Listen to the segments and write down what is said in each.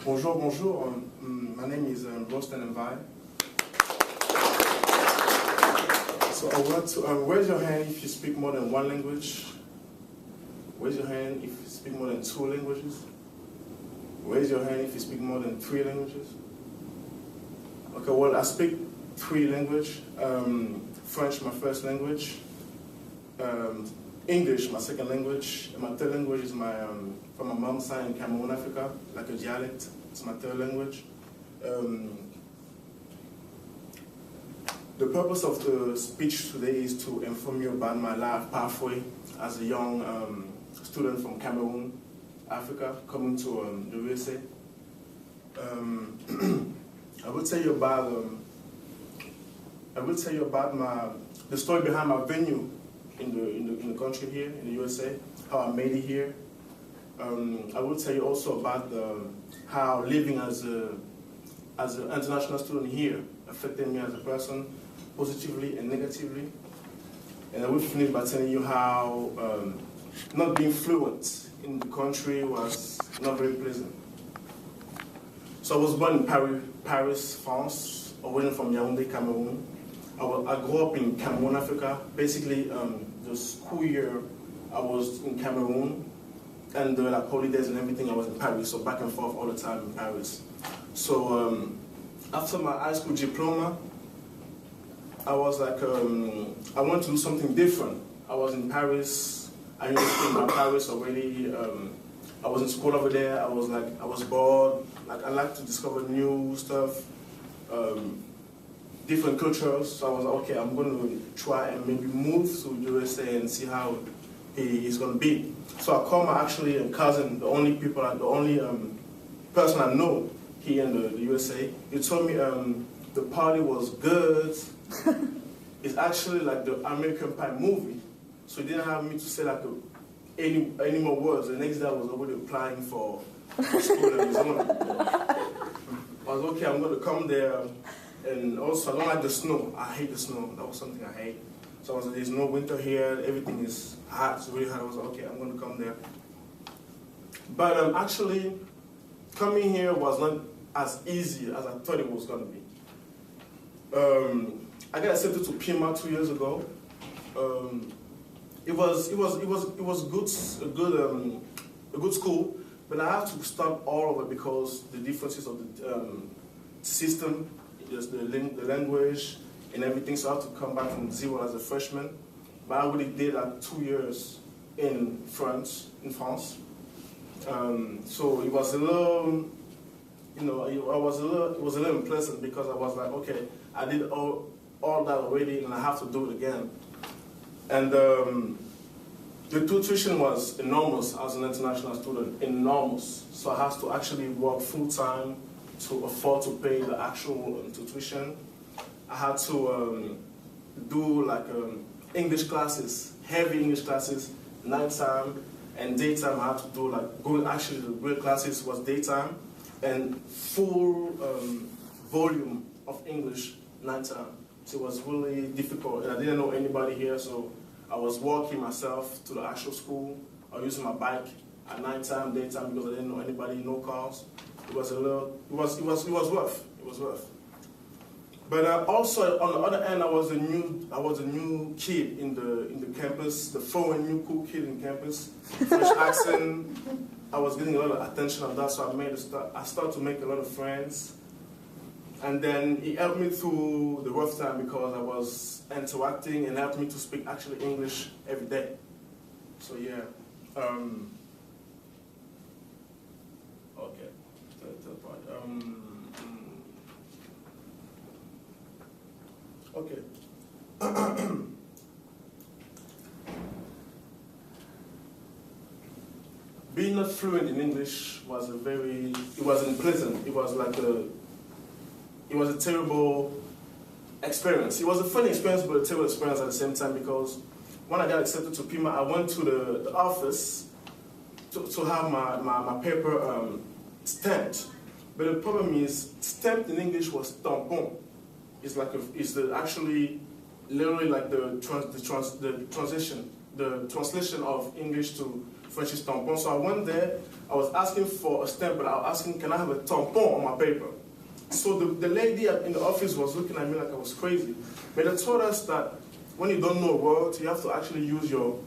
Bonjour, bonjour. My name is Rostand and So I want to raise your hand if you speak more than one language. Raise your hand if you speak more than 2 languages. Raise your hand if you speak more than 3 languages. Okay, well, I speak 3 languages. French, my first language. English, my second language. And my third language is from my mom's side in Cameroon, Africa, like a dialect. It's my third language. The purpose of the speech today is to inform you about my life pathway as a young student from Cameroon, Africa, coming to the USA. I will tell you about the story behind my venue in the country here in the USA, how I made it here. I will tell you also about how living as an international student here affected me as a person, positively and negatively. And I will finish by telling you how not being fluent in the country was not very pleasant. So I was born in Paris, France, originally from Yaoundé, Cameroon. I grew up in Cameroon, Africa. Basically, the school year I was in Cameroon, and like holidays and everything, I was in Paris, so back and forth all the time in Paris. So after my high school diploma, I was like, I wanted to do something different. I was in Paris. I knew about Paris already. I was in school over there. I was bored. Like, I like to discover new stuff, different cultures. So I was like, okay, I'm going to try and maybe move to USA and see how it's going to be. So I called my cousin, the only person I know here in the USA. He told me the party was good. It's actually like the American Pie movie. So he didn't have me to say like any more words. The next day I was already applying for school in Arizona. I was okay, I'm going to come there. And also, I don't like the snow. I hate the snow. That was something I hate. So I was like, there's no winter here. Everything is hot. It's really hot. I was like, okay, I'm going to come there. But actually, coming here was not as easy as I thought it was going to be. I got accepted to Pima 2 years ago. It was good, a good school, but I had to start all over because the differences of the system, just the language and everything. So I had to come back from zero as a freshman. But I already did like 2 years in France. So it was a little, it was a little unpleasant because I was like, okay, I did all that already and I have to do it again. And the tuition was enormous as an international student, enormous. So I had to actually work full time to afford to pay the actual tuition. I had to do like English classes, heavy English classes, nighttime and daytime. I had to do like the real classes was daytime and full volume of English nighttime. So it was really difficult, and I didn't know anybody here, so I was walking myself to the actual school or using my bike at nighttime, daytime, because I didn't know anybody, no cars. It was rough. It was rough. But also on the other end, I was a new kid in the campus, the foreign new cool kid in campus. French accent. I was getting a lot of attention on that, so I started to make a lot of friends. And then it helped me through the rough time because I was interacting and helped me to speak actually English every day. So yeah. Okay. Third part. Okay. Being not fluent in English was it wasn't pleasant. It was a terrible experience. It was a funny experience, but a terrible experience at the same time because when I got accepted to Pima, I went to the office to have my paper stamped. But the problem is, stamped in English was tampon. It's actually literally like the translation of English to French's tampon. So I went there, I was asking for a stamp, but I was asking, can I have a tampon on my paper? So the lady in the office was looking at me like I was crazy. But they told us that when you don't know a word, you have to actually use your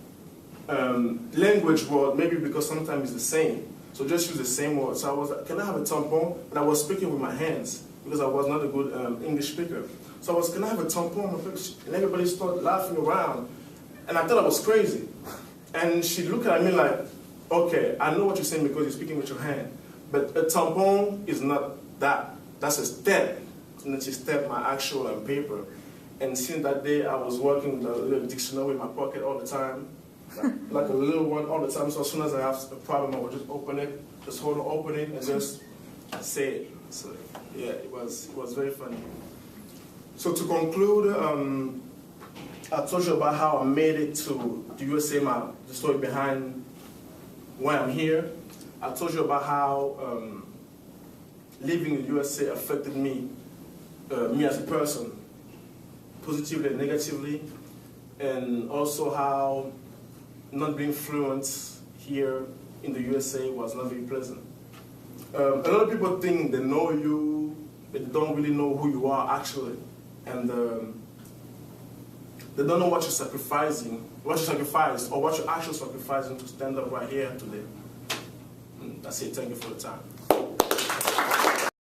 language word, maybe because sometimes it's the same. So just use the same word. So I was like, can I have a tampon? But I was speaking with my hands because I was not a good English speaker. So I was, can I have a tampon on my paper? And everybody started laughing around. And I thought I was crazy. And she looked at me like, okay, I know what you're saying because you're speaking with your hand. But a tampon is not that. That's a step. And then she stepped my actual paper. And since that day, I was working with a little dictionary in my pocket all the time. Like a little one all the time. So as soon as I have a problem, I would just open it, just hold it, open it, and just say it. So yeah, it was very funny. So to conclude, I told you about how I made it to the USA, the story behind why I'm here. I told you about how living in the USA affected me as a person, positively and negatively, and also how not being fluent here in the USA was not very pleasant. A lot of people think they know you, but they don't really know who you are actually. And they don't know what you're sacrificing, what you sacrificed, or what you're actually sacrificing to stand up right here today. That's it. Thank you for the time.